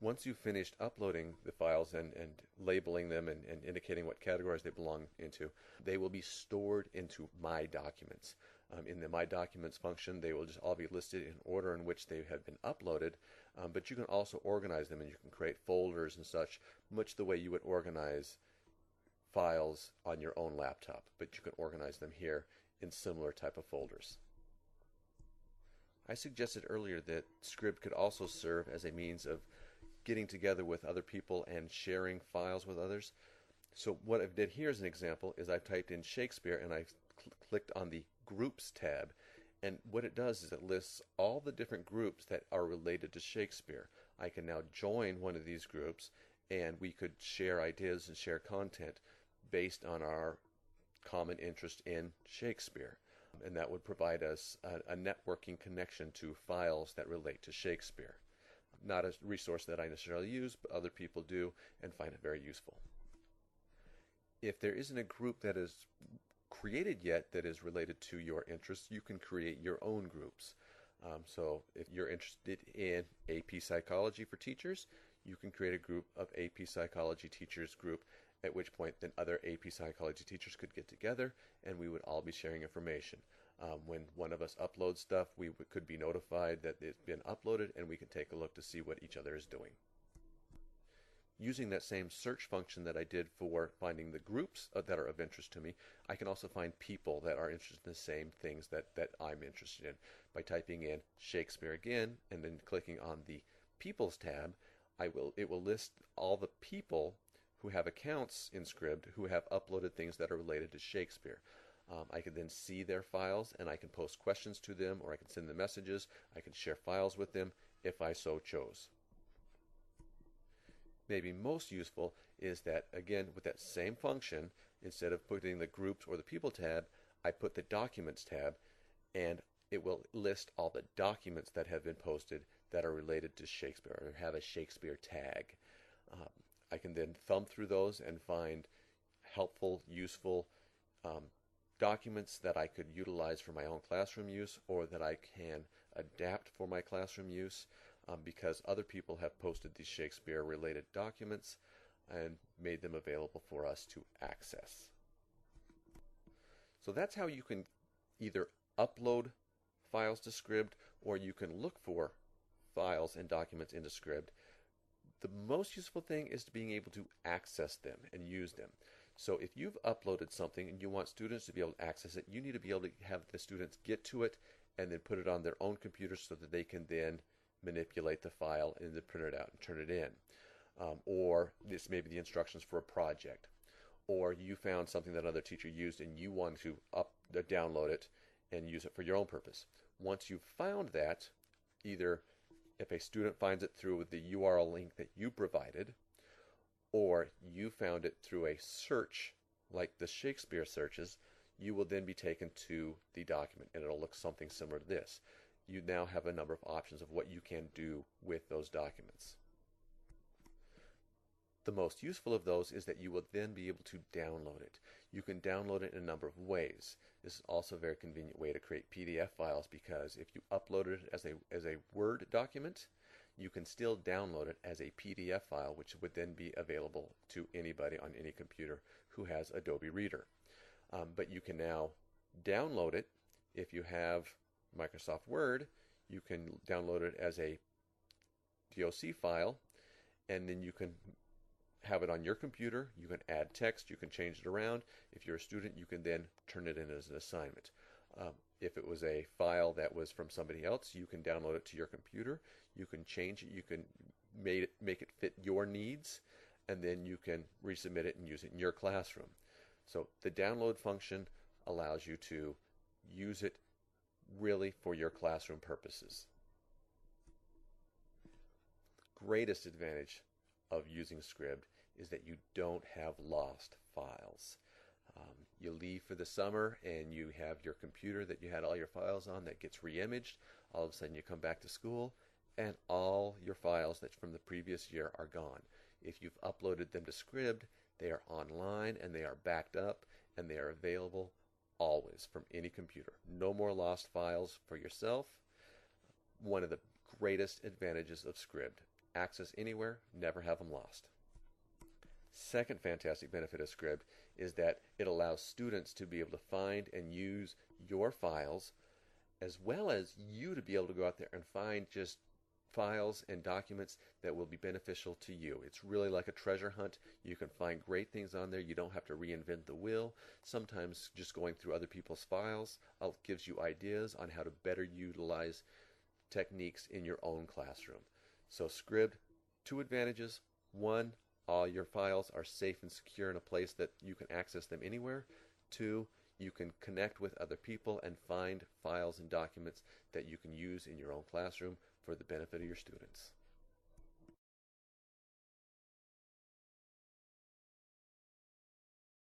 Once you've finished uploading the files and labeling them and indicating what categories they belong into, they will be stored into My Documents. In the My Documents function, they will just all be listed in order in which they have been uploaded, but you can also organize them and you can create folders and such, much the way you would organize files on your own laptop, but you can organize them here in similar type of folders. I suggested earlier that Scribd could also serve as a means of getting together with other people and sharing files with others. So what I did here as an example is I've typed in Shakespeare and I've clicked on the Groups tab, and what it does is it lists all the different groups that are related to Shakespeare. I can now join one of these groups and we could share ideas and share content based on our common interest in Shakespeare. And that would provide us a networking connection to files that relate to Shakespeare. Not a resource that I necessarily use, but other people do and find it very useful. If there isn't a group that is created yet that is related to your interests, you can create your own groups. So if you're interested in AP Psychology for teachers, you can create a group of AP Psychology teachers group, at which point then other AP Psychology teachers could get together and we would all be sharing information. When one of us uploads stuff, we could be notified that it's been uploaded and we can take a look to see what each other is doing. Using that same search function that I did for finding the groups that are of interest to me, I can also find people that are interested in the same things that I'm interested in. By typing in Shakespeare again and then clicking on the People's tab, it will list all the people who have accounts in Scribd who have uploaded things that are related to Shakespeare. I can then see their files and I can post questions to them, or I can send them messages. I can share files with them if I so chose. Maybe most useful is that, again, with that same function, instead of putting the Groups or the People tab, I put the Documents tab, and it will list all the documents that have been posted that are related to Shakespeare or have a Shakespeare tag. I can then thumb through those and find helpful, useful documents that I could utilize for my own classroom use, or that I can adapt for my classroom use because other people have posted these Shakespeare-related documents and made them available for us to access. So that's how you can either upload files to Scribd, or you can look for files and documents into Scribd. The most useful thing is being able to access them and use them. So if you've uploaded something and you want students to be able to access it, you need to be able to have the students get to it and then put it on their own computer so that they can then manipulate the file and then print it out and turn it in. Or this may be the instructions for a project. Or you found something that another teacher used and you want to download it and use it for your own purpose. Once you've found that, either if a student finds it through the URL link that you provided, or you found it through a search like the Shakespeare searches, you will then be taken to the document and it'll look something similar to this. You now have a number of options of what you can do with those documents. The most useful of those is that you will then be able to download it. You can download it in a number of ways. This is also a very convenient way to create PDF files, because if you upload it as a Word document, you can still download it as a PDF file, which would then be available to anybody on any computer who has Adobe Reader. But you can now download it. If you have Microsoft Word, you can download it as a DOC file, and then you can have it on your computer. You can add text, you can change it around. If you're a student, you can then turn it in as an assignment. If it was a file that was from somebody else, you can download it to your computer. You can change it, you can make it fit your needs, and then you can resubmit it and use it in your classroom. So the download function allows you to use it really for your classroom purposes. Greatest advantage of using Scribd is that you don't have lost files. You leave for the summer and you have your computer that you had all your files on that gets re-imaged. All of a sudden you come back to school and all your files that from the previous year are gone. If you've uploaded them to Scribd, they are online and they are backed up and they are available always from any computer. No more lost files for yourself. One of the greatest advantages of Scribd. access anywhere, never have them lost. Second fantastic benefit of Scribd is that it allows students to be able to find and use your files, as well as you to be able to go out there and find just files and documents that will be beneficial to you. It's really like a treasure hunt. You can find great things on there. You don't have to reinvent the wheel. Sometimes just going through other people's files gives you ideas on how to better utilize techniques in your own classroom. So Scribd, two advantages. One, all your files are safe and secure in a place that you can access them anywhere. Two, you can connect with other people and find files and documents that you can use in your own classroom for the benefit of your students.